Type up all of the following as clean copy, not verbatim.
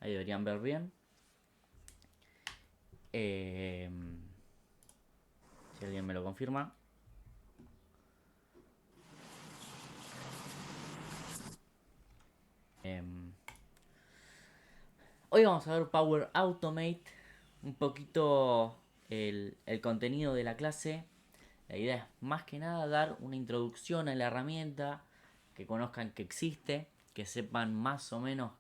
Ahí deberían ver bien. Eh, si alguien me lo confirma. Eh, Hoy vamos a ver Power Automate. Un poquito el contenido de la clase. La idea es más que nada dar una introducción a la herramienta, que conozcan que existe, que sepan más o menos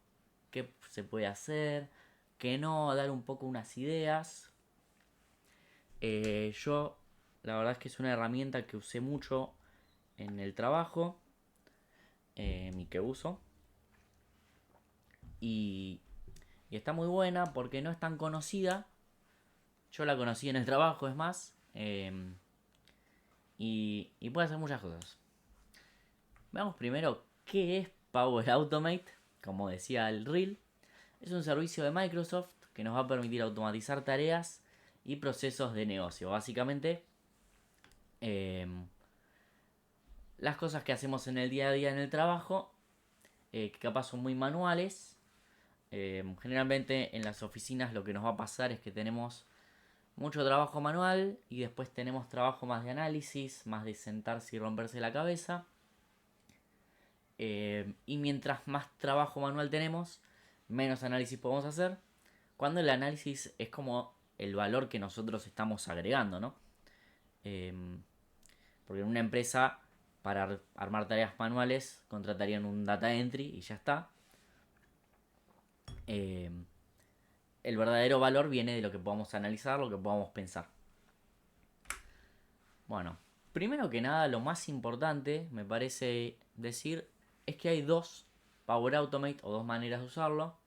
qué se puede hacer, que no, dar un poco unas ideas. Yo, la verdad es que es una herramienta que usé mucho en el trabajo y que uso. Y, y está muy buena porque no es tan conocida. Yo la conocí en el trabajo, es más. Y puede hacer muchas cosas. Veamos primero qué es Power Automate. Como decía el Reel, es un servicio de Microsoft que nos va a permitir automatizar tareas y procesos de negocio. Básicamente, eh, las cosas que hacemos en el día a día en el trabajo, que capaz son muy manuales. Generalmente en las oficinas lo que nos va a pasar es que tenemos mucho trabajo manual y después tenemos trabajo más de análisis, más de sentarse y romperse la cabeza. Y mientras más trabajo manual tenemos, menos análisis podemos hacer. Cuando el análisis es como el valor que nosotros estamos agregando, ¿no? Eh, Porque en una empresa, para armar tareas manuales, contratarían un data entry y ya está. Eh, el verdadero valor viene de lo que podamos analizar, lo que podamos pensar. Bueno, primero que nada, lo más importante, me parece decir, es que hay dos Power Automate o dos maneras de usarlo.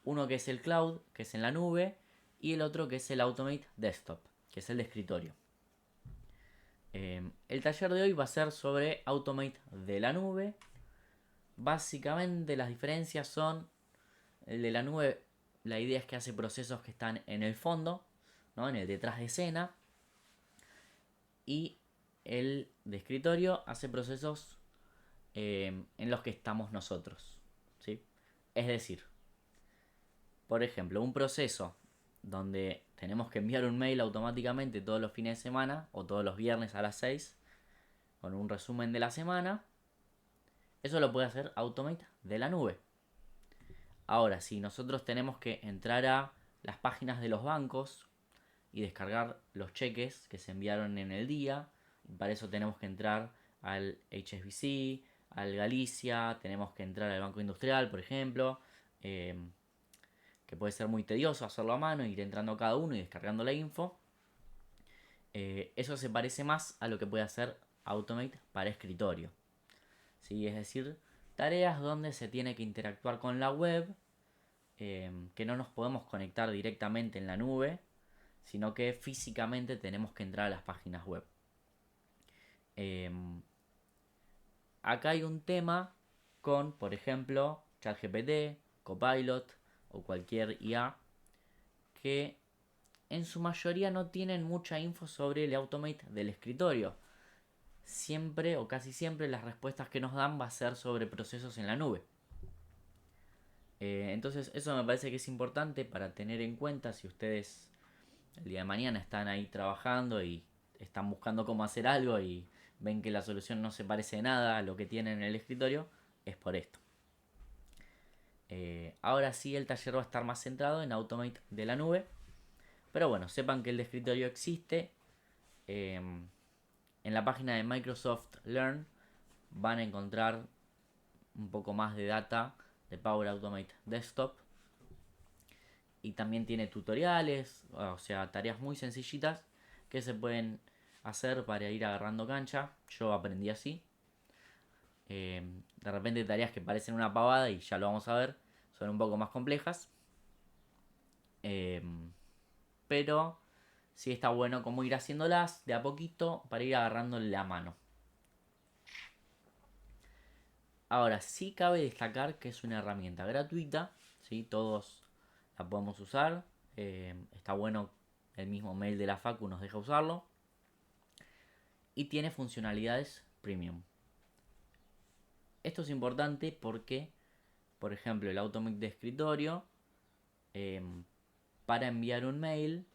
Uno que es el cloud, que es en la nube, y el otro que es el Automate Desktop, que es el de escritorio. El taller de hoy va a ser sobre Automate de la nube. Básicamente las diferencias son el de la nube, la idea es que hace procesos que están en el fondo, ¿no? En el detrás de escena. Y el de escritorio hace procesos en los que estamos nosotros, ¿sí? Es decir, por ejemplo, un proceso donde tenemos que enviar un mail automáticamente todos los fines de semana o todos los viernes a las 6 con un resumen de la semana, eso lo puede hacer Automate de la nube. Ahora, si nosotros tenemos que entrar a las páginas de los bancos y descargar los cheques que se enviaron en el día, para eso tenemos que entrar al HSBC, al Galicia, tenemos que entrar al Banco Industrial, por ejemplo, eh, que puede ser muy tedioso hacerlo a mano, ir entrando a cada uno y descargando la info. Eso se parece más a lo que puede hacer Automate para escritorio. ¿Sí? Es decir, tareas donde se tiene que interactuar con la web, que no nos podemos conectar directamente en la nube, sino que físicamente tenemos que entrar a las páginas web. Eh, Acá hay un tema con, por ejemplo, ChatGPT, Copilot o cualquier IA que en su mayoría no tienen mucha info sobre el automate del escritorio. Siempre o casi siempre las respuestas que nos dan va a ser sobre procesos en la nube. Entonces eso me parece que es importante para tener en cuenta si ustedes el día de mañana están ahí trabajando y están buscando cómo hacer algo y ven que la solución no se parece de nada a lo que tienen en el escritorio, es por esto. Ahora sí el taller va a estar más centrado en Automate de la nube. Pero bueno, sepan que el de escritorio existe. En la página de Microsoft Learn van a encontrar un poco más de data de Power Automate Desktop. Y también tiene tutoriales, o sea, tareas muy sencillitas que se pueden hacer para ir agarrando cancha. Yo aprendí así. De repente tareas que parecen una pavada y ya lo vamos a ver, son un poco más complejas. Eh, pero sí está bueno como ir haciéndolas de a poquito para ir agarrando la mano. Ahora, sí cabe destacar que es una herramienta gratuita, ¿sí? Todos la podemos usar. Está bueno, el mismo mail de la Facu nos deja usarlo. Y tiene funcionalidades premium. Esto es importante porque, por ejemplo, el Automate de escritorio Para enviar un mail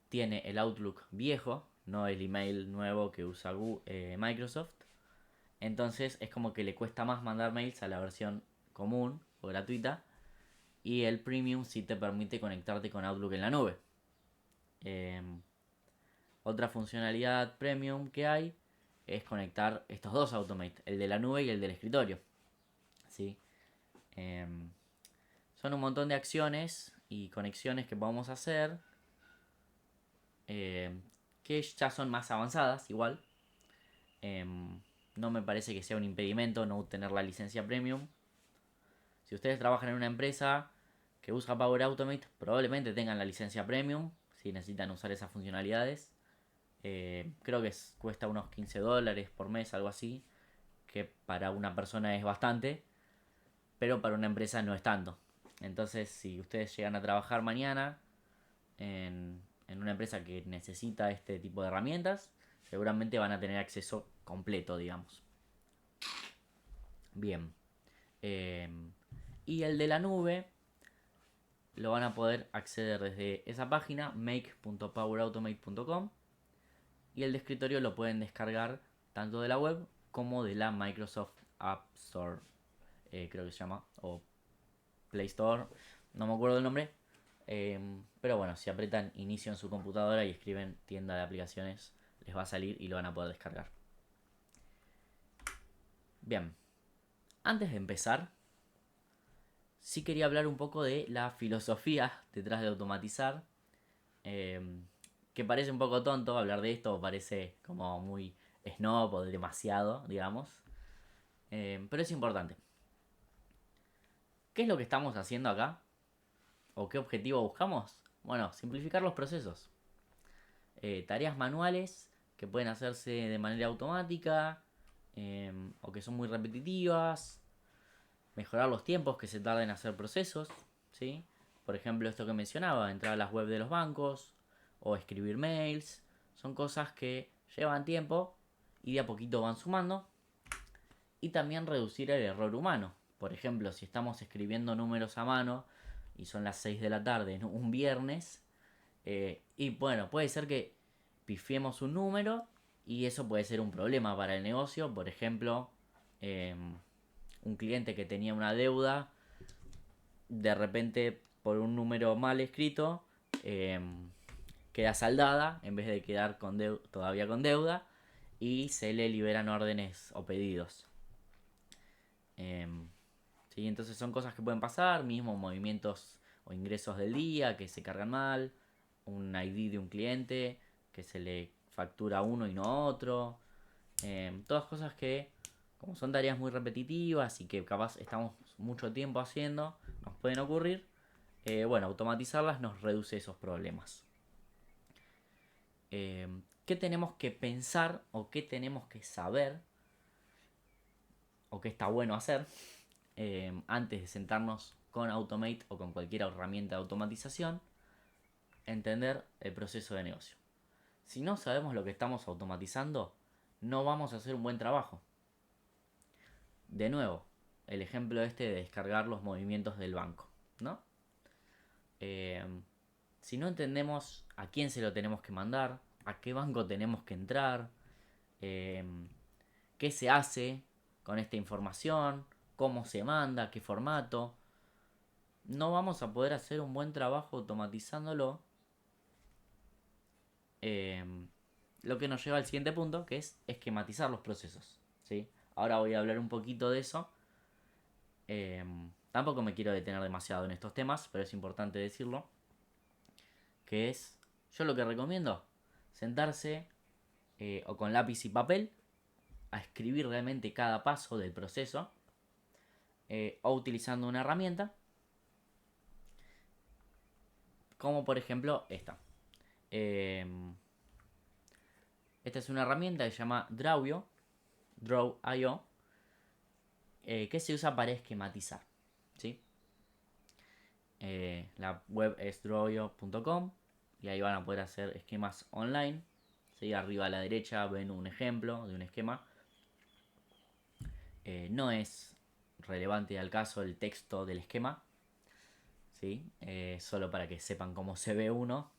tiene el Outlook viejo, no el email nuevo que usa Microsoft. Entonces es como que le cuesta más mandar mails a la versión común o gratuita. Y el Premium sí te permite conectarte con Outlook en la nube. Otra funcionalidad Premium que hay es conectar estos dos Automate, el de la nube y el del escritorio. ¿Sí? Son un montón de acciones y conexiones que podemos hacer que ya son más avanzadas igual. No me parece que sea un impedimento no tener la licencia Premium. Si ustedes trabajan en una empresa que usa Power Automate, probablemente tengan la licencia Premium si necesitan usar esas funcionalidades. Creo que cuesta unos $15 por mes, algo así, que para una persona es bastante, pero para una empresa no es tanto. Entonces, si ustedes llegan a trabajar mañana en una empresa que necesita este tipo de herramientas, seguramente van a tener acceso completo, digamos. Bien. Y el de la nube lo van a poder acceder desde esa página, make.powerautomate.com. Y el de escritorio lo pueden descargar tanto de la web como de la Microsoft App Store, creo que se llama, o Play Store, no me acuerdo el nombre. Pero bueno, si apretan inicio en su computadora y escriben tienda de aplicaciones, les va a salir y lo van a poder descargar. Bien, antes de empezar, sí quería hablar un poco de la filosofía detrás de automatizar. Que parece un poco tonto hablar de esto, parece como muy snob o demasiado, digamos. Pero es importante. ¿Qué es lo que estamos haciendo acá? ¿O qué objetivo buscamos? Bueno, simplificar los procesos. Tareas manuales que pueden hacerse de manera automática o que son muy repetitivas. Mejorar los tiempos que se tardan en hacer procesos. ¿Sí? Por ejemplo, esto que mencionaba, entrar a las web de los bancos o escribir mails. Son cosas que llevan tiempo y de a poquito van sumando. Y también reducir el error humano. Por ejemplo, si estamos escribiendo números a mano y son las 6 de la tarde en un viernes, y bueno, puede ser que pifiemos un número y eso puede ser un problema para el negocio. Por ejemplo, un cliente que tenía una deuda, de repente por un número mal escrito, queda saldada en vez de quedar todavía con deuda y se le liberan órdenes o pedidos. ¿Sí? Entonces son cosas que pueden pasar, mismo movimientos o ingresos del día que se cargan mal, un ID de un cliente que se le factura a uno y no a otro. Todas cosas que, como son tareas muy repetitivas y que capaz estamos mucho tiempo haciendo, nos pueden ocurrir. Bueno, automatizarlas nos reduce esos problemas. ¿Qué tenemos que pensar o qué tenemos que saber o qué está bueno hacer antes de sentarnos con Automate o con cualquier herramienta de automatización? Entender el proceso de negocio. Si no sabemos lo que estamos automatizando, no vamos a hacer un buen trabajo. De nuevo, el ejemplo este de descargar los movimientos del banco, ¿no? Si no entendemos a quién se lo tenemos que mandar, a qué banco tenemos que entrar, qué se hace con esta información, cómo se manda, qué formato, no vamos a poder hacer un buen trabajo automatizándolo. Lo que nos lleva al siguiente punto, que es esquematizar los procesos. ¿Sí? Ahora voy a hablar un poquito de eso. Tampoco me quiero detener demasiado en estos temas, pero es importante decirlo. Que es, yo lo que recomiendo, sentarse o con lápiz y papel a escribir realmente cada paso del proceso o utilizando una herramienta como por ejemplo esta. Esta es una herramienta que se llama Drawio, Draw.io, que se usa para esquematizar. ¿Sí? La web es drawio.com y ahí van a poder hacer esquemas online. ¿Sí? Arriba a la derecha ven un ejemplo de un esquema. No es relevante al caso el texto del esquema, ¿sí? Solo para que sepan cómo se ve uno.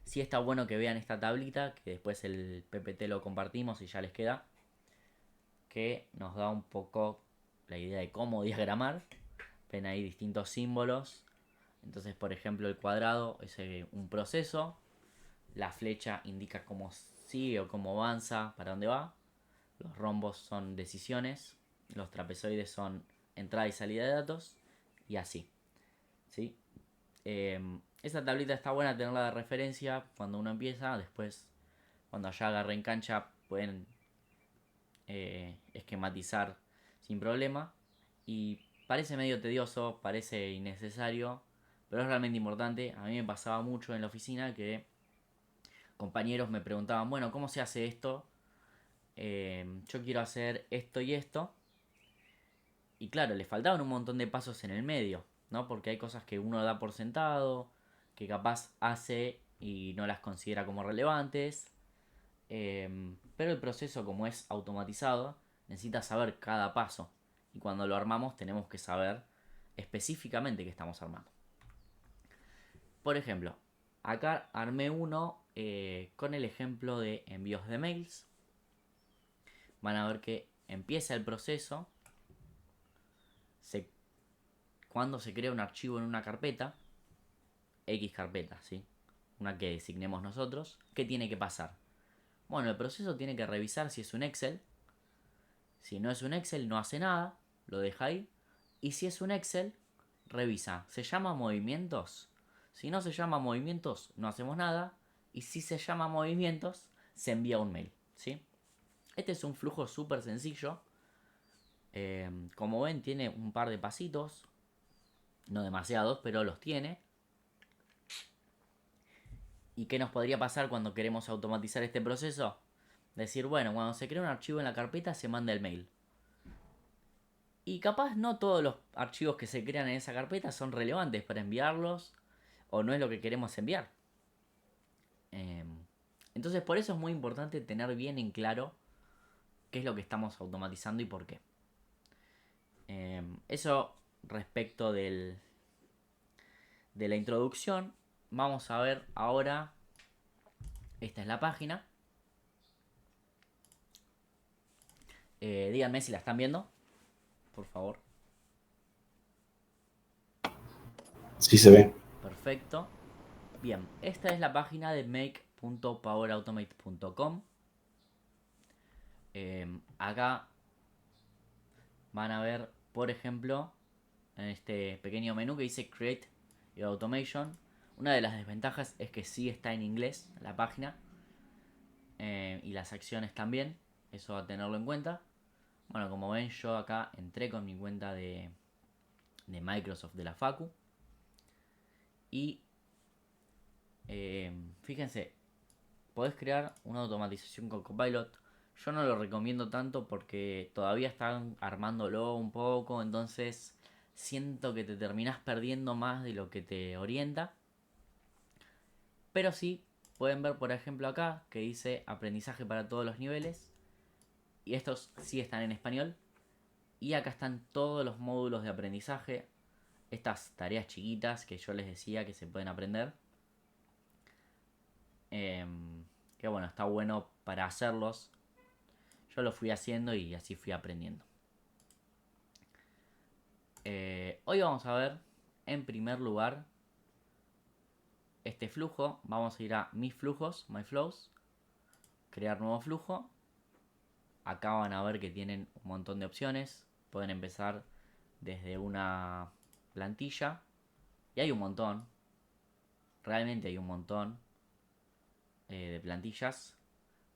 Sí está bueno que vean esta tablita, que después el PPT lo compartimos y ya les queda, que nos da un poco la idea de cómo diagramar. Ven ahí distintos símbolos. Entonces, por ejemplo, el cuadrado es un proceso. La flecha indica cómo sigue o cómo avanza, para dónde va. Los rombos son decisiones. Los trapezoides son entrada y salida de datos. Y así. ¿Sí? Esta tablita está buena tenerla de referencia cuando uno empieza. Después, cuando ya agarren cancha, pueden esquematizar sin problema. Y parece medio tedioso, parece innecesario, pero es realmente importante. A mí me pasaba mucho en la oficina que compañeros me preguntaban, bueno, ¿cómo se hace esto? Yo quiero hacer esto y esto. Y claro, le faltaban un montón de pasos en el medio, ¿no? Porque hay cosas que uno da por sentado, que capaz hace y no las considera como relevantes. Pero el proceso, como es automatizado, necesita saber cada paso. Y cuando lo armamos tenemos que saber específicamente qué estamos armando. Por ejemplo, acá armé uno con el ejemplo de envíos de mails. Van a ver que empieza el proceso. Cuando se crea un archivo en una carpeta, X carpeta, ¿sí? Una que designemos nosotros, ¿qué tiene que pasar? Bueno, el proceso tiene que revisar si es un Excel. Si no es un Excel, no hace nada, lo deja ahí. Y si es un Excel, revisa. ¿Se llama movimientos? Si no se llama movimientos, no hacemos nada. Y si se llama movimientos, se envía un mail, ¿sí? Este es un flujo súper sencillo. Como ven, tiene un par de pasitos. No demasiados, pero los tiene. ¿Y qué nos podría pasar cuando queremos automatizar este proceso? Decir, bueno, cuando se crea un archivo en la carpeta se manda el mail. Y capaz no todos los archivos que se crean en esa carpeta son relevantes para enviarlos o no es lo que queremos enviar. Entonces por eso es muy importante tener bien en claro qué es lo que estamos automatizando y por qué. Eso respecto de la introducción. Vamos a ver ahora, esta es la página. Díganme si la están viendo, por favor. Sí se ve. Perfecto. Bien, esta es la página de make.powerautomate.com. Acá van a ver, por ejemplo, en este pequeño menú que dice Create Your Automation. Una de las desventajas es que sí está en inglés la página, y las acciones también. Eso a tenerlo en cuenta. Bueno, como ven, yo acá entré con mi cuenta de Microsoft de la Facu. Y fíjense, podés crear una automatización con Copilot. Yo no lo recomiendo tanto porque todavía están armándolo un poco, entonces siento que te terminás perdiendo más de lo que te orienta. Pero sí, pueden ver por ejemplo acá que dice aprendizaje para todos los niveles. Y estos sí están en español. Y acá están todos los módulos de aprendizaje. Estas tareas chiquitas que yo les decía que se pueden aprender. Que bueno, está bueno para hacerlos. Yo lo fui haciendo y así fui aprendiendo. Hoy vamos a ver, en primer lugar, este flujo. Vamos a ir a mis flujos, my flows, crear nuevo flujo. Acá van a ver que tienen un montón de opciones. Pueden empezar desde una plantilla. Y hay un montón. Realmente hay un montón de plantillas.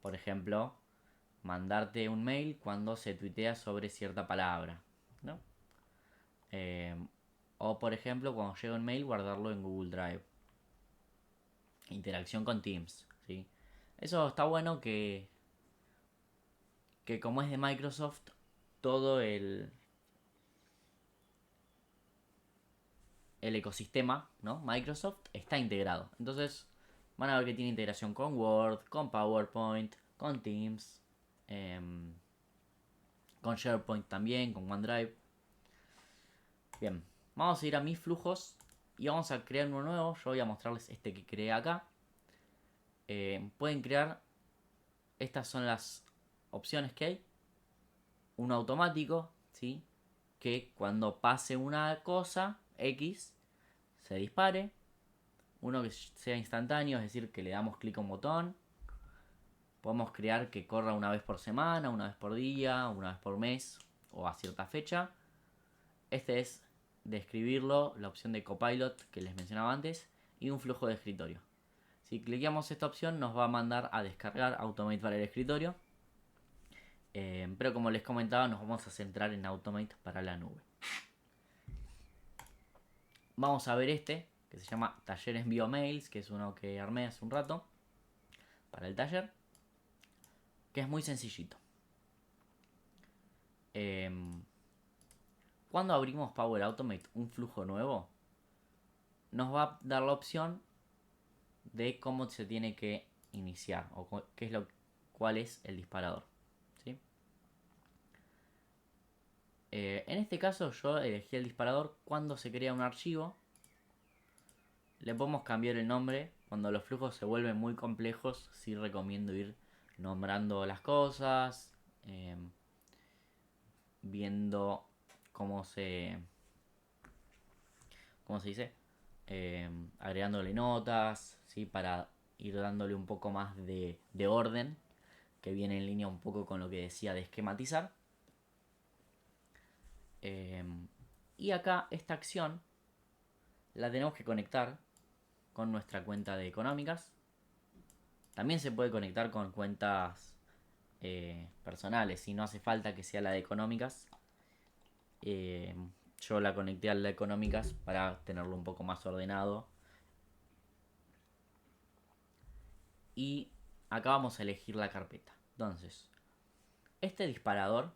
Por ejemplo, mandarte un mail cuando se tuitea sobre cierta palabra, ¿no? Eh, o por ejemplo, cuando llega un mail, guardarlo en Google Drive. Interacción con Teams, ¿sí? Eso está bueno que como es de Microsoft, todo el ecosistema, ¿no? Microsoft está integrado. Entonces van a ver que tiene integración con Word, con PowerPoint, con Teams, con SharePoint también, con OneDrive. Bien, Vamos a ir a mis flujos y vamos a crear uno nuevo. Yo voy a mostrarles este que creé acá. Pueden crear, estas son las opciones que hay. Uno automático, ¿sí? Que cuando pase una cosa X se dispare. Uno que sea instantáneo, es decir, que le damos clic a un botón. Podemos crear que corra una vez por semana, una vez por día, una vez por mes o a cierta fecha. Este es de escribirlo, la opción de Copilot que les mencionaba antes, y un flujo de escritorio. Si cliqueamos esta opción nos va a mandar a descargar Automate para el escritorio. Pero como les comentaba, nos vamos a centrar en Automate para la nube. Vamos a ver este, que se llama Taller Envío Mails, que es uno que armé hace un rato para el taller, que es muy sencillito. Cuando abrimos Power Automate, un flujo nuevo, nos va a dar la opción de cómo se tiene que iniciar o cuál es el disparador, ¿sí? En este caso yo elegí el disparador cuando se crea un archivo. Le podemos cambiar el nombre. Cuando los flujos se vuelven muy complejos, sí recomiendo ir nombrando las cosas, viendo cómo se dice, agregándole notas, ¿sí? Para ir dándole un poco más de orden, que viene en línea un poco con lo que decía de esquematizar. Y acá esta acción la tenemos que conectar con nuestra cuenta de económicas. También se puede conectar con cuentas personales, si no hace falta que sea la de económicas. Yo la conecté a la de económicas para tenerlo un poco más ordenado. Y acá vamos a elegir la carpeta. Entonces, este disparador,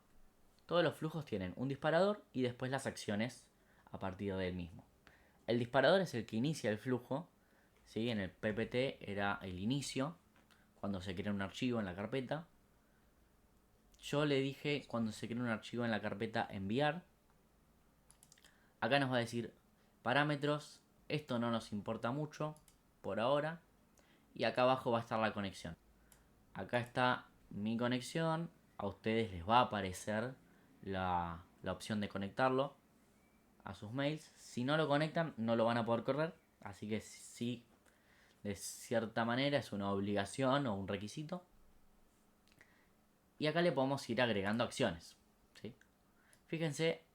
todos los flujos tienen un disparador y después las acciones a partir del mismo. El disparador es el que inicia el flujo, ¿sí? En el PPT era el inicio, cuando se crea un archivo en la carpeta. Yo le dije cuando se crea un archivo en la carpeta enviar. Acá nos va a decir parámetros, esto no nos importa mucho por ahora. Y acá abajo va a estar la conexión. Acá está mi conexión, a ustedes les va a aparecer la opción de conectarlo a sus mails. Si no lo conectan, no lo van a poder correr. Así que sí, de cierta manera es una obligación o un requisito. Y acá le podemos ir agregando acciones, ¿sí? Fíjense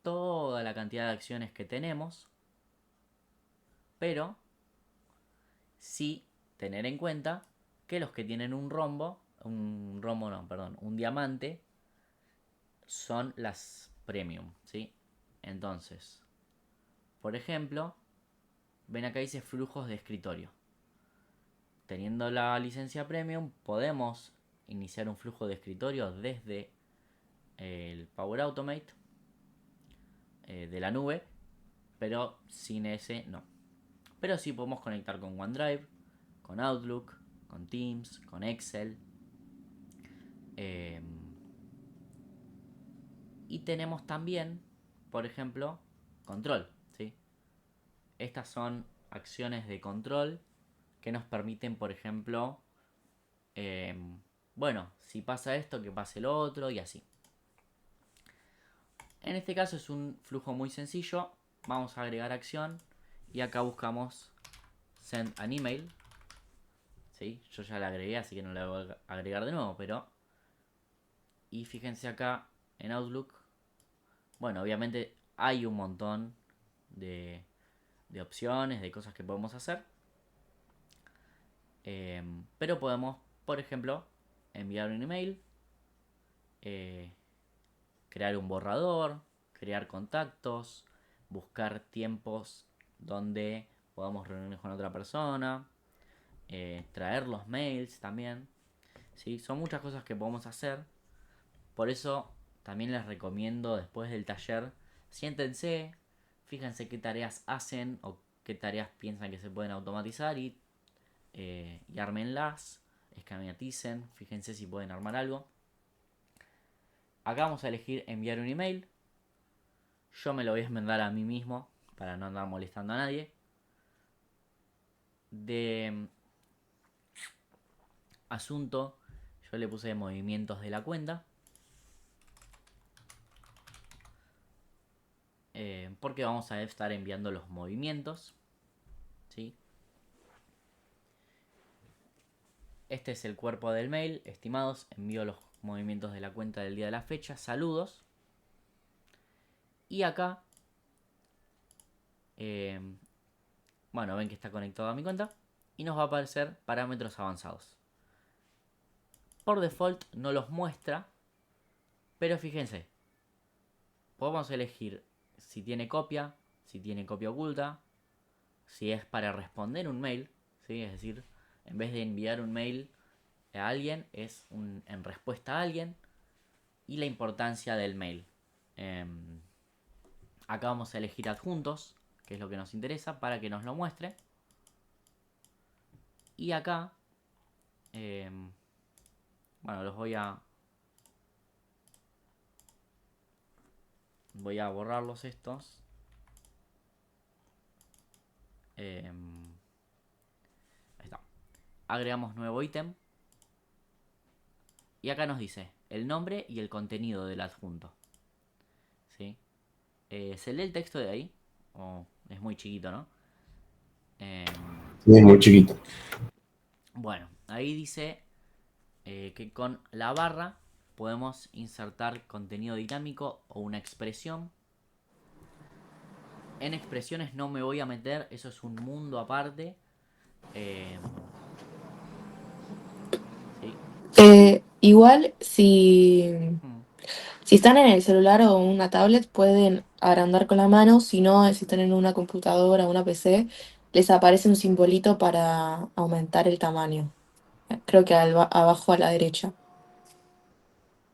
toda la cantidad de acciones que tenemos. Pero sí tener en cuenta que los que tienen un diamante, son las premium, ¿sí? Entonces, por ejemplo, ven acá dice flujos de escritorio. Teniendo la licencia premium, podemos iniciar un flujo de escritorio desde el Power Automate de la nube, pero sin ese no. Pero sí podemos conectar con OneDrive, con Outlook, con Teams, con Excel. Y tenemos también, por ejemplo, control, ¿sí? Estas son acciones de control que nos permiten, por ejemplo, bueno, si pasa esto, que pase lo otro y así. En este caso es un flujo muy sencillo. Vamos a agregar acción y acá buscamos send an email. ¿Sí? Yo ya la agregué, así que no la voy a agregar de nuevo, pero... Y fíjense acá en Outlook. Bueno, obviamente hay un montón de opciones, de cosas que podemos hacer. Pero podemos, por ejemplo, enviar un email, crear un borrador, crear contactos, buscar tiempos donde podamos reunirnos con otra persona, traer los mails también. ¿Sí? Son muchas cosas que podemos hacer. Por eso también les recomiendo después del taller, siéntense, fíjense qué tareas hacen o qué tareas piensan que se pueden automatizar y ármenlas, esquematicen, fíjense si pueden armar algo. Acá vamos a elegir enviar un email. Yo me lo voy a enmendar a mí mismo para no andar molestando a nadie. De asunto, yo le puse movimientos de la cuenta. Porque vamos a estar enviando los movimientos. ¿Sí? Este es el cuerpo del mail. Estimados, envío los movimientos de la cuenta del día de la fecha. Saludos. Y acá, bueno, ven que está conectado a mi cuenta. Y nos va a aparecer parámetros avanzados. Por default no los muestra. Pero fíjense. Podemos elegir si tiene copia, si tiene copia oculta, si es para responder un mail, ¿sí? Es decir, en vez de enviar un mail a alguien, es en respuesta a alguien, y la importancia del mail. Acá vamos a elegir adjuntos, que es lo que nos interesa, para que nos lo muestre. Y acá, bueno, los voy a borrarlos estos. Ahí está. Agregamos nuevo ítem. Y acá nos dice el nombre y el contenido del adjunto. ¿Sí? ¿Se lee el texto de ahí? Es muy chiquito, ¿no? Sí, es muy chiquito. Bueno, ahí dice que con la barra podemos insertar contenido dinámico o una expresión. En expresiones no me voy a meter, eso es un mundo aparte. ¿Sí? Igual, si, Hmm, si están en el celular o una tablet, pueden agrandar con la mano. Si no, si están en una computadora o una PC, les aparece un simbolito para aumentar el tamaño. Creo que abajo a la derecha.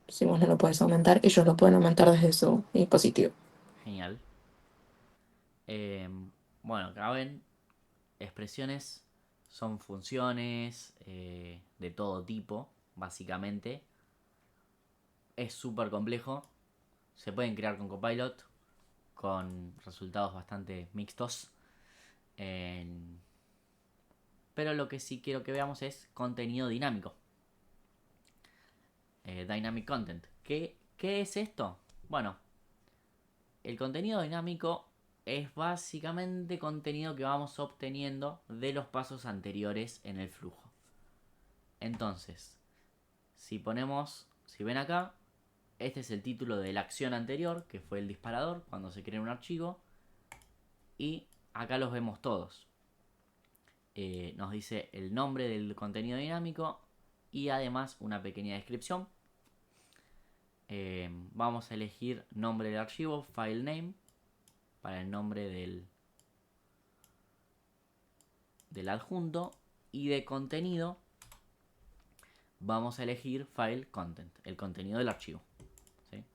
Si vos no lo puedes aumentar, ellos lo pueden aumentar desde su dispositivo. genial. Bueno, acá ven, expresiones son funciones de todo tipo, básicamente. Es súper complejo. Se pueden crear con Copilot con resultados bastante mixtos. Pero lo que sí quiero que veamos es contenido dinámico. Dynamic Content. ¿Qué es esto? Bueno, el contenido dinámico es básicamente contenido que vamos obteniendo de los pasos anteriores en el flujo. Entonces, si ven acá, este es el título de la acción anterior, que fue el disparador, cuando se crea un archivo. Y acá los vemos todos. Nos dice el nombre del contenido dinámico y además una pequeña descripción. Vamos a elegir nombre del archivo, file name, para el nombre del adjunto. Y de contenido vamos a elegir file content, el contenido del archivo. ¿Sí?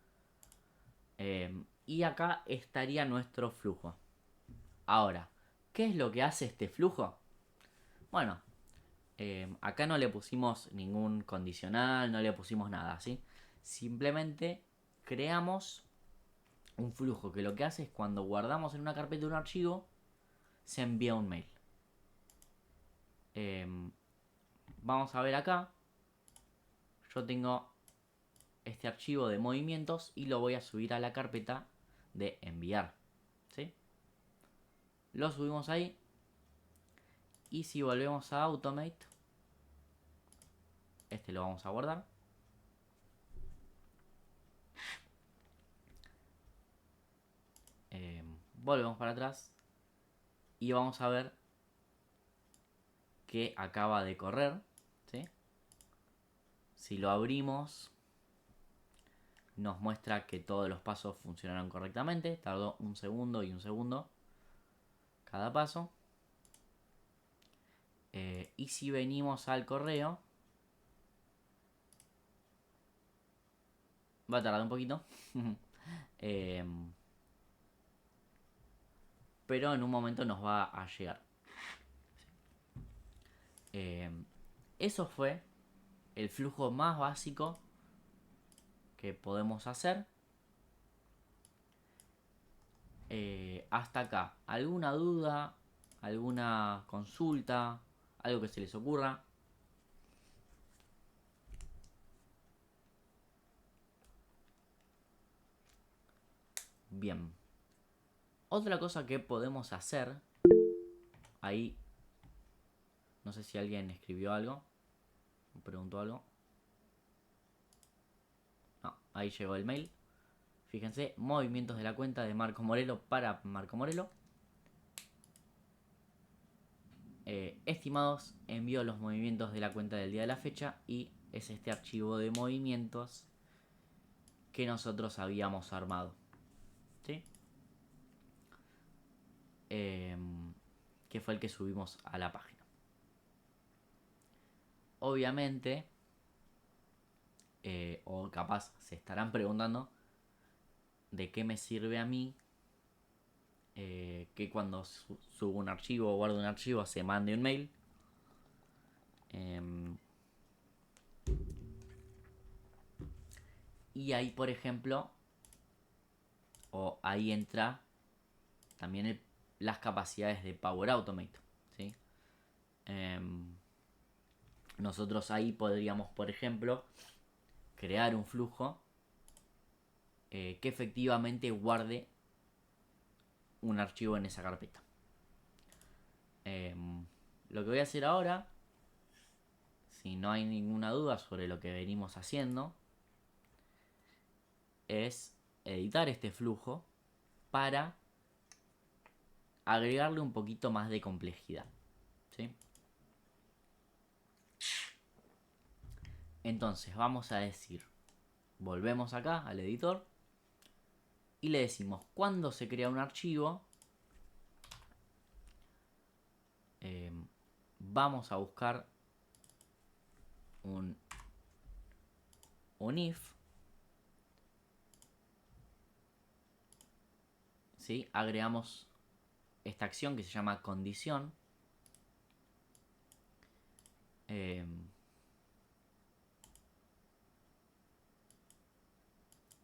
Y acá estaría nuestro flujo. Ahora, ¿qué es lo que hace este flujo? Bueno, acá no le pusimos ningún condicional, no le pusimos nada, ¿sí? Simplemente creamos un flujo que lo que hace es cuando guardamos en una carpeta un archivo, se envía un mail. Vamos a ver acá. Yo tengo este archivo de movimientos y lo voy a subir a la carpeta de enviar. ¿Sí? Lo subimos ahí. Y si volvemos a Automate, este lo vamos a guardar. Volvemos para atrás y vamos a ver que acaba de correr. ¿Sí? Si lo abrimos, nos muestra que todos los pasos funcionaron correctamente. Tardó un segundo y un segundo cada paso. Y si venimos al correo, va a tardar un poquito. Pero en un momento nos va a llegar. Eso fue el flujo más básico que podemos hacer. Hasta acá, ¿alguna duda? ¿Alguna consulta? ¿Algo que se les ocurra? Bien. Otra cosa que podemos hacer, ahí, no sé si alguien escribió algo, me preguntó algo. No, ahí llegó el mail. Fíjense, movimientos de la cuenta de Marco Morelo para Marco Morelo. Estimados, envío los movimientos de la cuenta del día de la fecha y es este archivo de movimientos que nosotros habíamos armado. ¿Sí? Que fue el que subimos a la página. Obviamente, o capaz se estarán preguntando de qué me sirve a mí que cuando subo un archivo o guardo un archivo se mande un mail. Y ahí, por ejemplo, o ahí entra también las capacidades de Power Automate. ¿Sí? Nosotros ahí podríamos, por ejemplo, crear un flujo que efectivamente guarde un archivo en esa carpeta. Lo que voy a hacer ahora, si no hay ninguna duda sobre lo que venimos haciendo, es editar este flujo para agregarle un poquito más de complejidad. ¿Sí? Entonces vamos a decir, volvemos acá al editor y le decimos cuando se crea un archivo, vamos a buscar un if, ¿sí? Agregamos esta acción que se llama condición,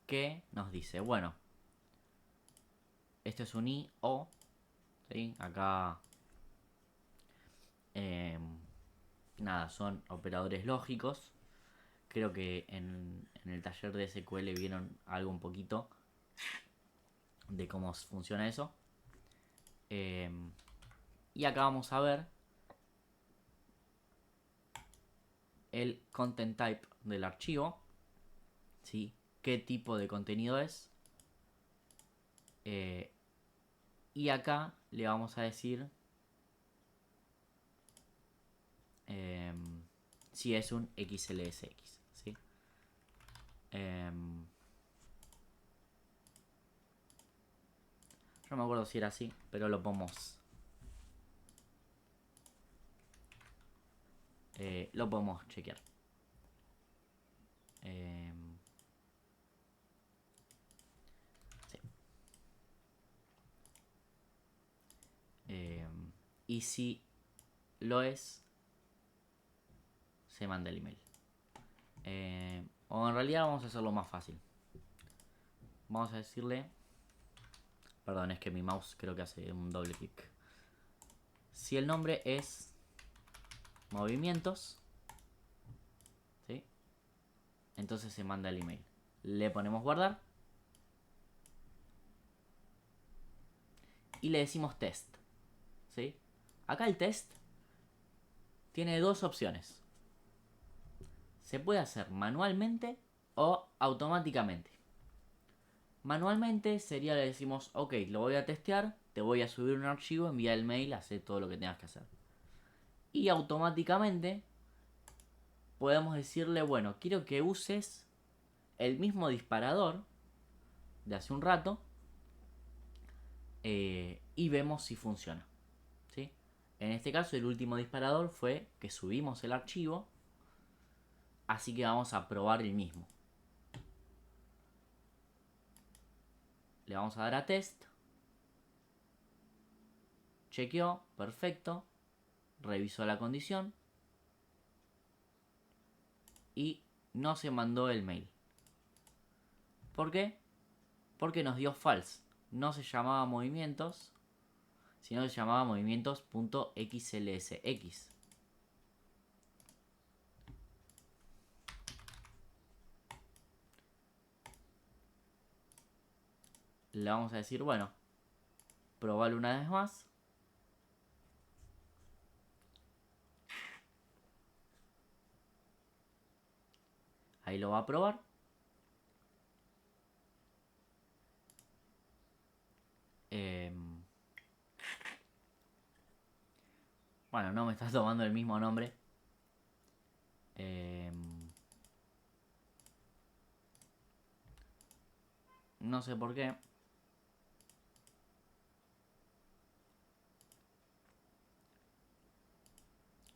que nos dice, bueno, esto es un i o, ¿sí? Acá nada, son operadores lógicos. Creo que en el taller de SQL vieron algo un poquito de cómo funciona eso. Y acá vamos a ver el content type del archivo, ¿sí? Qué tipo de contenido es. Y acá le vamos a decir si es un XLSX, ¿sí? No me acuerdo si era así, pero lo podemos chequear. Sí. Y si lo es, se manda el email. O en realidad vamos a hacerlo más fácil. Vamos a decirle... Perdón, es que mi mouse creo que hace un doble clic. Si el nombre es movimientos, ¿sí? Entonces se manda el email. Le ponemos guardar. Y le decimos test, ¿sí? Acá el test tiene dos opciones. Se puede hacer manualmente o automáticamente. Manualmente sería, le decimos, ok, lo voy a testear, te voy a subir un archivo, envía el mail, hace todo lo que tengas que hacer. Y automáticamente podemos decirle, bueno, quiero que uses el mismo disparador de hace un rato y vemos si funciona, ¿sí? En este caso el último disparador fue que subimos el archivo, así que vamos a probar el mismo. Le vamos a dar a test. Chequeó, perfecto. Revisó la condición. Y no se mandó el mail. ¿Por qué? Porque nos dio false. no se llamaba movimientos, sino que se llamaba movimientos.xlsx. Le vamos a decir, bueno, probarlo una vez más. Ahí lo va a probar. Bueno, no me está tomando el mismo nombre. No sé por qué.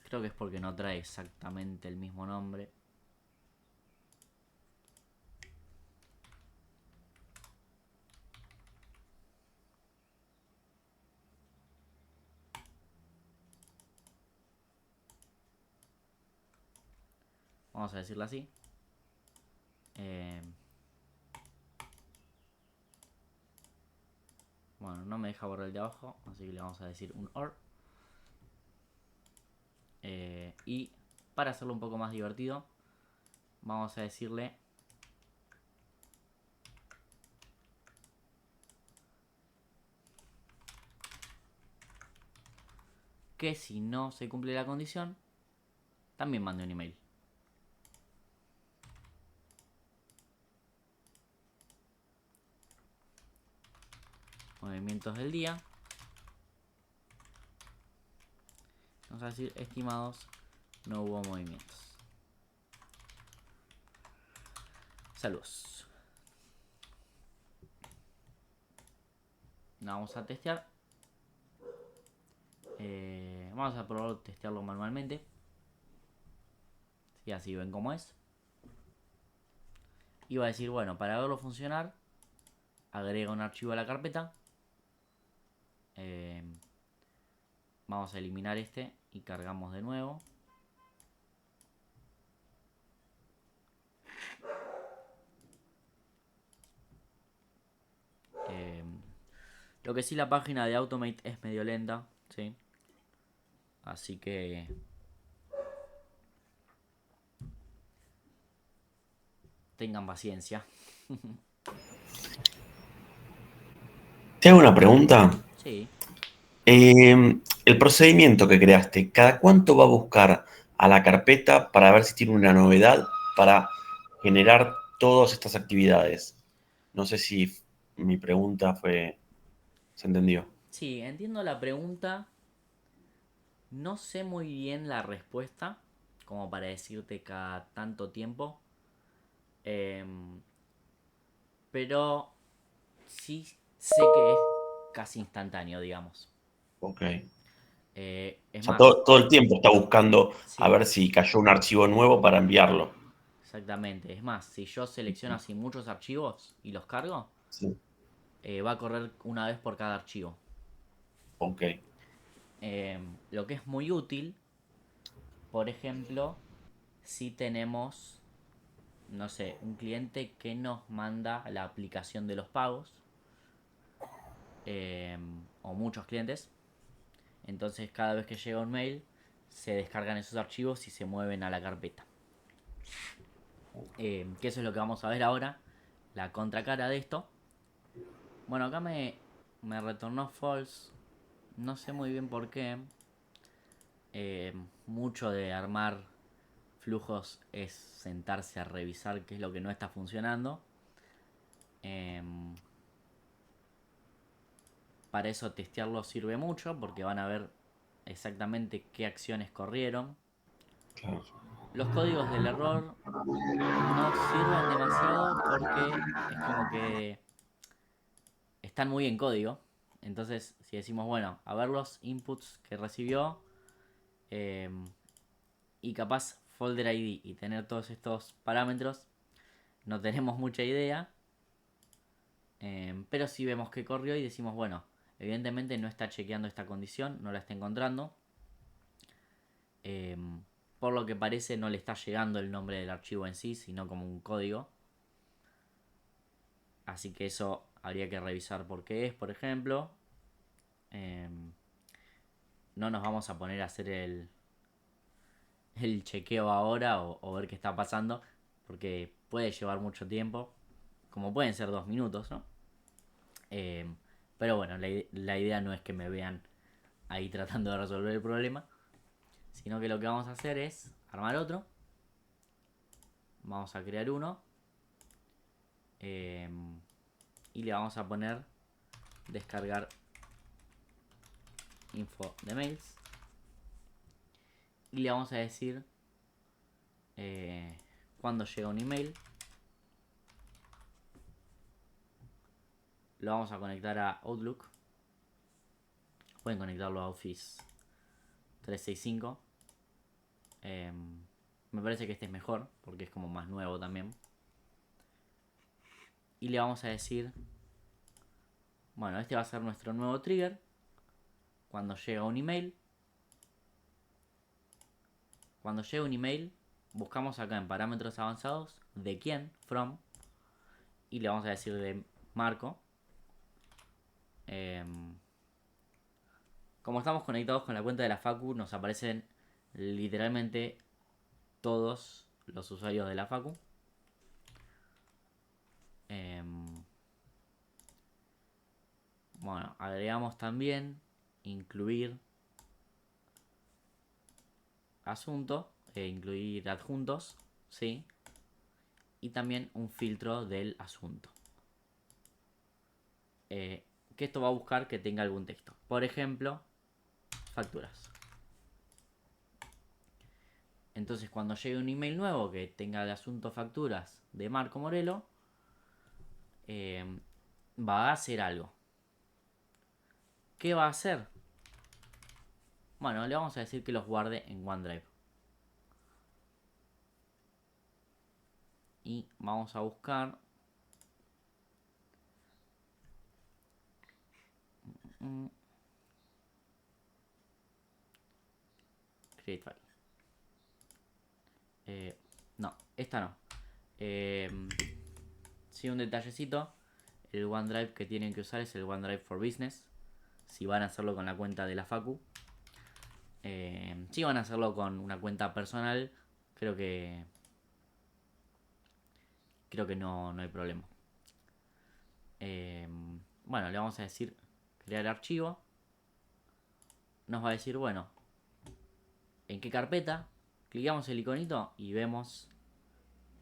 Creo que es porque no trae exactamente el mismo nombre. Vamos a decirlo así. Bueno, no me deja borrar el de abajo, así que le vamos a decir un OR. Y para hacerlo un poco más divertido, vamos a decirle que si no se cumple la condición, también mande un email. Movimientos del día. Vamos a decir, estimados, no hubo movimientos. Saludos. La vamos a testear. Vamos a probar testearlo manualmente. Y así ven cómo es. Y va a decir, bueno, para verlo funcionar, agrega un archivo a la carpeta. Vamos a eliminar este y cargamos de nuevo. Lo que sí, la página de Automate es medio lenta, ¿sí? Así que tengan paciencia. Te hago una pregunta. Sí. El procedimiento que creaste, ¿cada cuánto va a buscar a la carpeta para ver si tiene una novedad para generar todas estas actividades? No sé si mi pregunta se entendió. Sí, entiendo la pregunta. No sé muy bien la respuesta, como para decirte cada tanto tiempo. Pero sí sé que es casi instantáneo, digamos. Ok. Es O sea, más, todo el tiempo está buscando a sí, ver si cayó un archivo nuevo para enviarlo. exactamente. Es más, si yo selecciono así muchos archivos y los cargo, Sí. va a correr una vez por cada archivo. Ok. Lo que es muy útil, por ejemplo, si tenemos, no sé, un cliente que nos manda la aplicación de los pagos, o muchos clientes. Entonces cada vez que llega un mail, se descargan esos archivos y se mueven a la carpeta. Que eso es lo que vamos a ver ahora, la contracara de esto. Bueno, acá me retornó false. No sé muy bien por qué. Mucho de armar flujos es sentarse a revisar qué es lo que no está funcionando. Para eso testearlo sirve mucho porque van a ver exactamente qué acciones corrieron. Claro. Los códigos del error no sirven demasiado porque es como que están muy en código. Entonces, si decimos, bueno, a ver los inputs que recibió, eh, y capaz folder ID y tener todos estos parámetros, no tenemos mucha idea. Pero si vemos que corrió y decimos, bueno, evidentemente no está chequeando esta condición, no la está encontrando. Eh, por lo que parece no le está llegando el nombre del archivo en sí, sino como un código. Así que eso habría que revisar por qué es, por ejemplo. No nos vamos a poner a hacer el chequeo ahora o ver qué está pasando, porque puede llevar mucho tiempo, como pueden ser 2 minutos, ¿no? Pero bueno, la idea no es que me vean ahí tratando de resolver el problema, sino que lo que vamos a hacer es armar otro. Vamos a crear uno. Y le vamos a poner descargar info de mails. Y le vamos a decir cuando llega un email. Lo vamos a conectar a Outlook. Pueden conectarlo a Office 365. Me parece que este es mejor porque es como más nuevo también. Y le vamos a decir, bueno, este va a ser nuestro nuevo trigger. Cuando llega un email. Cuando llega un email, buscamos acá en parámetros avanzados de quién, from, y le vamos a decir de Marco. Como estamos conectados con la cuenta de la Facu, nos aparecen literalmente todos los usuarios de la Facu. Bueno, agregamos también incluir asunto, incluir adjuntos, ¿sí? Y también un filtro del asunto. Que esto va a buscar que tenga algún texto. Por ejemplo, facturas. Entonces, cuando llegue un email nuevo que tenga el asunto facturas de Marco Morelo, va a hacer algo. ¿Qué va a hacer? Bueno, le vamos a decir que los guarde en OneDrive. Y vamos a buscar Create File. No, esta no. Sí, un detallecito. El OneDrive que tienen que usar es el OneDrive for Business. Si van a hacerlo con la cuenta de la Facu. Si van a hacerlo con una cuenta personal, creo que no hay problema. Bueno, le vamos a decir crear archivo. Nos va a decir, bueno, en qué carpeta. Clicamos el iconito y vemos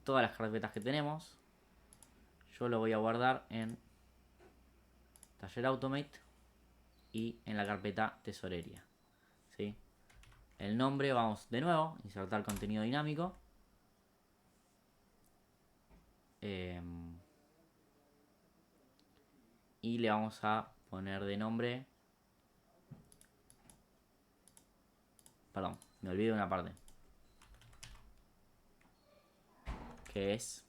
todas las carpetas que tenemos. Yo lo voy a guardar en taller automate y en la carpeta tesorería, ¿sí? El nombre, vamos de nuevo, insertar contenido dinámico. Y le vamos a poner de nombre, perdón, me olvidé una parte, que es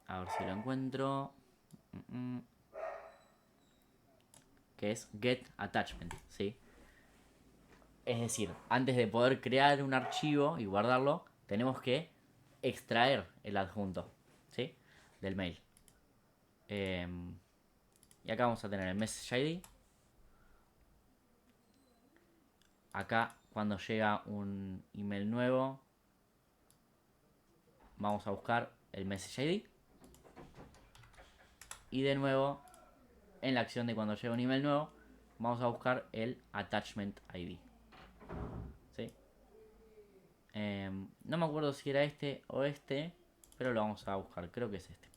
a ver si lo encuentro, que es get attachment, ¿sí? Es decir, antes de poder crear un archivo y guardarlo, tenemos que extraer el adjunto, ¿sí? Del mail. Y acá vamos a tener el message ID. Acá, cuando llega un email nuevo, vamos a buscar el message ID. Y de nuevo, en la acción de cuando llega un email nuevo, vamos a buscar el attachment ID. ¿Sí? No me acuerdo si era este o este, pero lo vamos a buscar, creo que es este.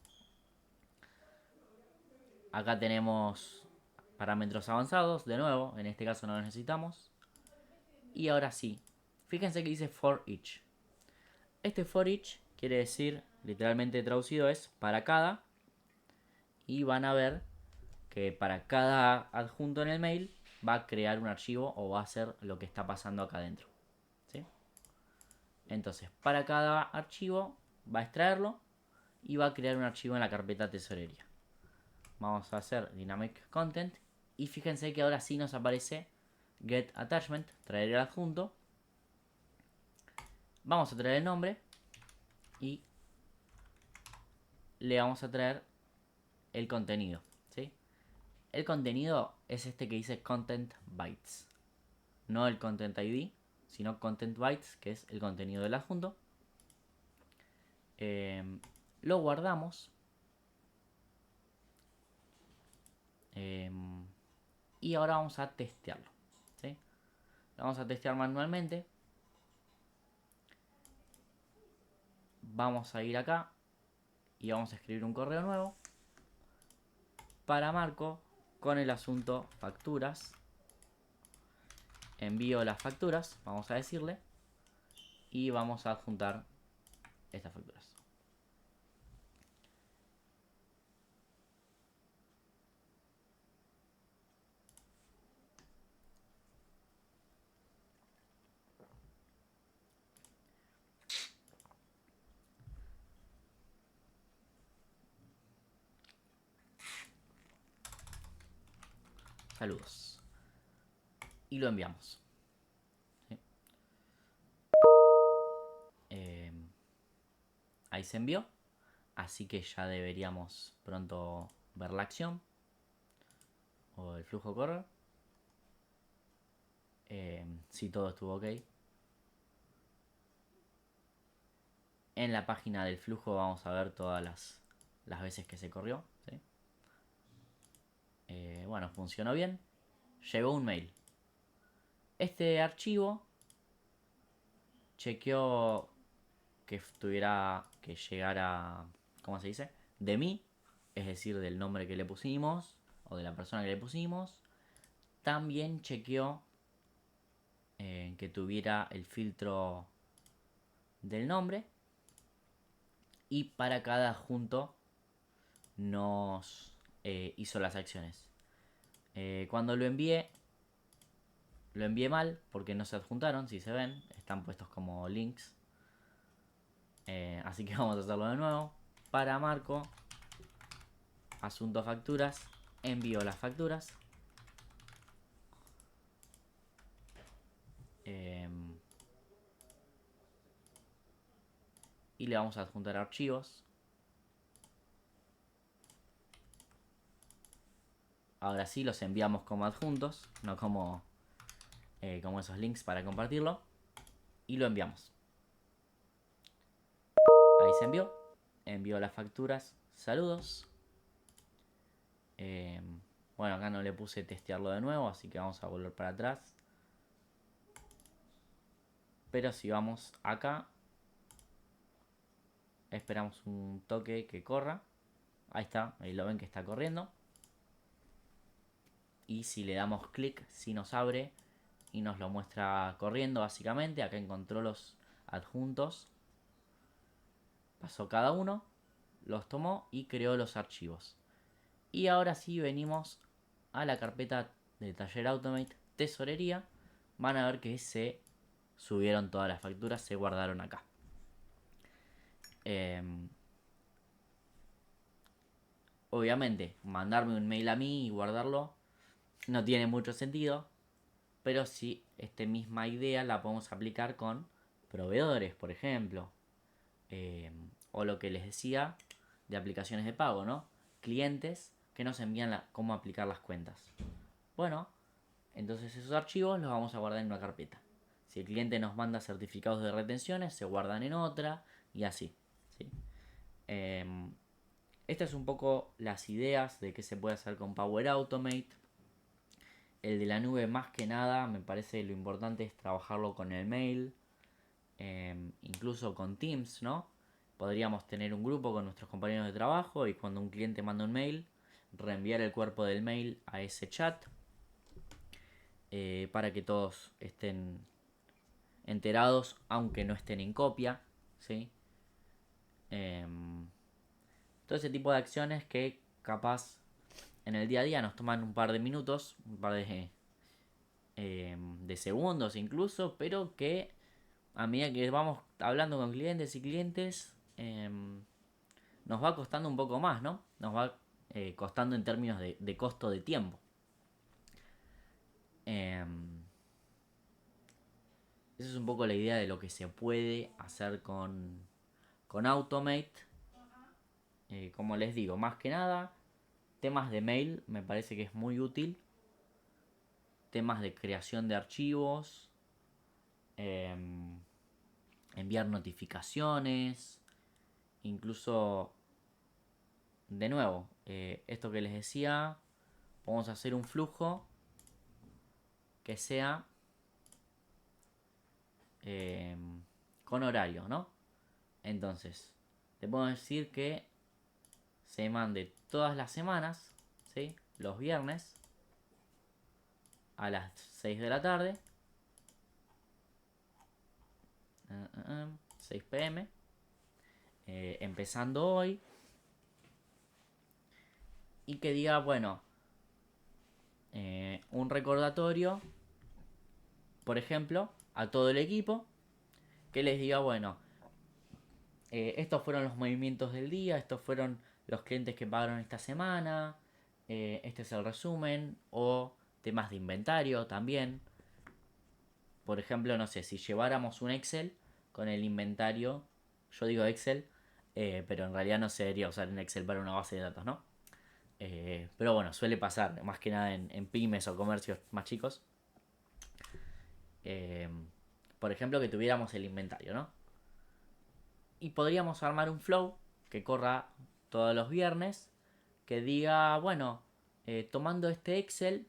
Acá tenemos parámetros avanzados, de nuevo, en este caso no los necesitamos. Y ahora sí, fíjense que dice for each. Este for each quiere decir, literalmente traducido es para cada. Y van a ver que para cada adjunto en el mail va a crear un archivo o va a hacer lo que está pasando acá adentro, ¿sí? Entonces, para cada archivo va a extraerlo y va a crear un archivo en la carpeta tesorería. Vamos a hacer dynamic content y fíjense que ahora sí nos aparece get attachment, traer el adjunto. Vamos a traer el nombre y le vamos a traer el contenido, ¿sí? El contenido es este que dice Content Bytes. No el Content ID, sino Content Bytes, que es el contenido del adjunto. Lo guardamos. Y ahora vamos a testearlo, ¿sí? Lo vamos a testear manualmente. Vamos a ir acá y vamos a escribir un correo nuevo para Marco con el asunto facturas. Envío las facturas, vamos a decirle, y vamos a adjuntar estas facturas. Saludos. Y lo enviamos. ¿Sí? Ahí se envió. Así que ya deberíamos pronto ver la acción. O el flujo correr. Si todo estuvo ok. En la página del flujo vamos a ver todas las veces que se corrió. ¿Sí? Bueno, funcionó bien. Llegó un mail. Este archivo chequeó que llegara, ¿cómo se dice? De mí, es decir, del nombre que le pusimos o de la persona que le pusimos. También chequeó que tuviera el filtro del nombre y para cada adjunto nos hizo las acciones. Cuando lo envié mal porque no se adjuntaron, si se ven, están puestos como links. Así que vamos a hacerlo de nuevo. Para Marco, asunto facturas, envío las facturas. Y le vamos a adjuntar archivos. Ahora sí los enviamos como adjuntos, no como esos links para compartirlo. Y lo enviamos. Ahí se envió. Envió las facturas. Saludos. Bueno, acá no le puse testearlo de nuevo, así que vamos a volver para atrás. Pero si vamos acá, esperamos un toque que corra. Ahí está, ahí lo ven que está corriendo. Y si le damos clic, sí nos abre y nos lo muestra corriendo básicamente. Acá encontró los adjuntos. Pasó cada uno, los tomó y creó los archivos. Y ahora sí venimos a la carpeta de Taller Automate Tesorería. Van a ver que se subieron todas las facturas, se guardaron acá. Obviamente, mandarme un mail a mí y guardarlo no tiene mucho sentido. Pero sí, esta misma idea la podemos aplicar con proveedores, por ejemplo. O lo que les decía de aplicaciones de pago, ¿no? Clientes que nos envían cómo aplicar las cuentas. Bueno, entonces esos archivos los vamos a guardar en una carpeta. Si el cliente nos manda certificados de retenciones, se guardan en otra y así. ¿Sí? Estas son un poco las ideas de qué se puede hacer con Power Automate. El de la nube más que nada, me parece lo importante es trabajarlo con el mail. Incluso con Teams, ¿no? Podríamos tener un grupo con nuestros compañeros de trabajo y cuando un cliente manda un mail, reenviar el cuerpo del mail a ese chat para que todos estén enterados, aunque no estén en copia, ¿sí? Todo ese tipo de acciones que capaz en el día a día nos toman un par de minutos, un par de segundos incluso, pero que a medida que vamos hablando con clientes y clientes, nos va costando un poco más, ¿no? Nos va costando en términos de costo de tiempo. esa es un poco la idea de lo que se puede hacer con Automate. Como les digo, más que nada, temas de mail me parece que es muy útil. Temas de creación de archivos. Enviar notificaciones. Incluso, de nuevo, esto que les decía, podemos hacer un flujo que sea con horario, ¿no? Entonces, te puedo decir que se mande todas las semanas, ¿sí? Los viernes a las 6 de la tarde, 6 pm, empezando hoy, y que diga, bueno, un recordatorio, por ejemplo, a todo el equipo, que les diga, bueno, estos fueron los movimientos del día, estos fueron los clientes que pagaron esta semana, este es el resumen, o temas de inventario también. Por ejemplo, no sé, si lleváramos un Excel con el inventario, yo digo Excel, pero en realidad no se debería usar un Excel para una base de datos, ¿no? Pero bueno, suele pasar, más que nada en pymes o comercios más chicos. Eh, por ejemplo, que tuviéramos el inventario, ¿no? Y podríamos armar un flow que corra todos los viernes, que diga, bueno, tomando este Excel,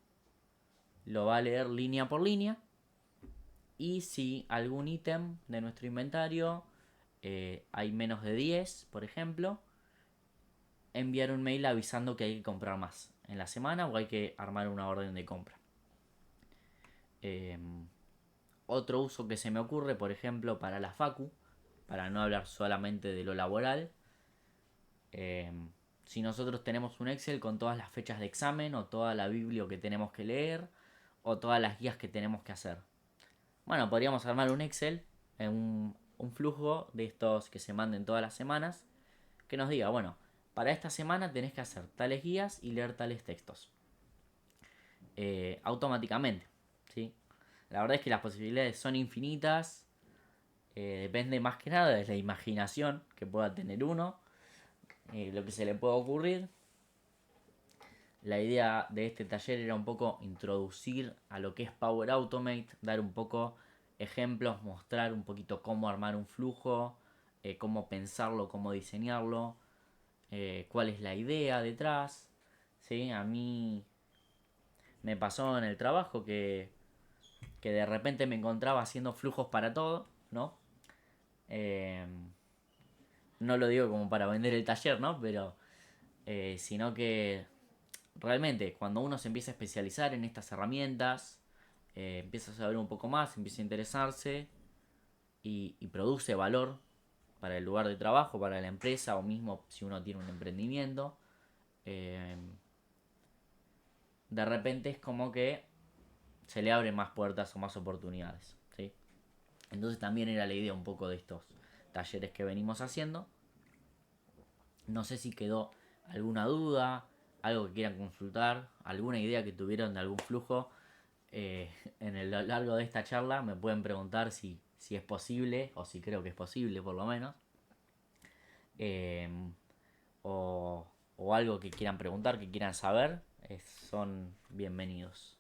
lo va a leer línea por línea. Y si algún ítem de nuestro inventario hay menos de 10, por ejemplo, enviar un mail avisando que hay que comprar más en la semana o hay que armar una orden de compra. Otro uso que se me ocurre, por ejemplo, para la Facu, para no hablar solamente de lo laboral, si nosotros tenemos un Excel con todas las fechas de examen o toda la biblio que tenemos que leer o todas las guías que tenemos que hacer. Bueno, podríamos armar un Excel, un flujo de estos que se manden todas las semanas, que nos diga, bueno, para esta semana tenés que hacer tales guías y leer tales textos. Automáticamente, ¿sí? La verdad es que las posibilidades son infinitas. Depende más que nada de la imaginación que pueda tener uno. Lo que se le pueda ocurrir. La idea de este taller era un poco introducir a lo que es Power Automate, dar un poco ejemplos, mostrar un poquito cómo armar un flujo, cómo pensarlo, cómo diseñarlo, cuál es la idea detrás. ¿Sí? A mí me pasó en el trabajo que de repente me encontraba haciendo flujos para todo, ¿no? Eh, no lo digo como para vender el taller, ¿no? Pero sino que realmente cuando uno se empieza a especializar en estas herramientas, empieza a saber un poco más, empieza a interesarse y produce valor para el lugar de trabajo, para la empresa o mismo si uno tiene un emprendimiento, eh, de repente es como que se le abren más puertas o más oportunidades, ¿sí? Entonces también era la idea un poco de estos talleres que venimos haciendo. No sé si quedó alguna duda, algo que quieran consultar, alguna idea que tuvieron de algún flujo. En el largo de esta charla me pueden preguntar si es posible, o si creo que es posible por lo menos. Eh, o, o algo que quieran preguntar, que quieran saber, son bienvenidos.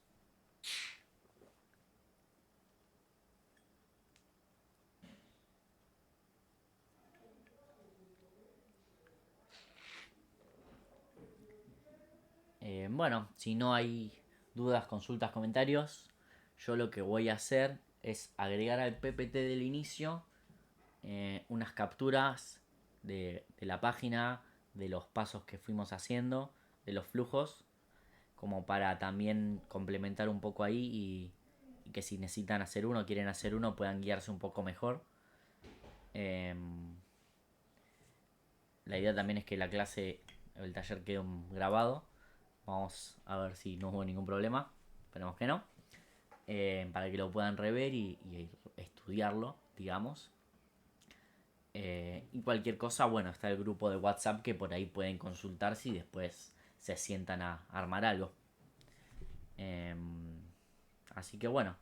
Bueno, si no hay dudas, consultas, comentarios, yo lo que voy a hacer es agregar al PPT del inicio unas capturas de la página, de los pasos que fuimos haciendo, de los flujos, como para también complementar un poco ahí y que si necesitan hacer uno, quieren hacer uno, puedan guiarse un poco mejor. Eh, la idea también es que la clase, el taller quede grabado. Vamos a ver si no hubo ningún problema. Esperemos que no. Para que lo puedan rever y estudiarlo, digamos. Y cualquier cosa, bueno, está el grupo de WhatsApp que por ahí pueden consultar si después se sientan a armar algo. Así que bueno,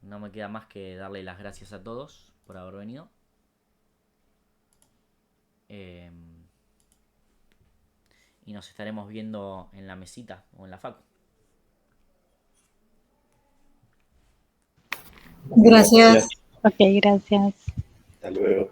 no me queda más que darle las gracias a todos por haber venido. Y nos estaremos viendo en la mesita o en la facu. Gracias. Ok, gracias. Hasta luego.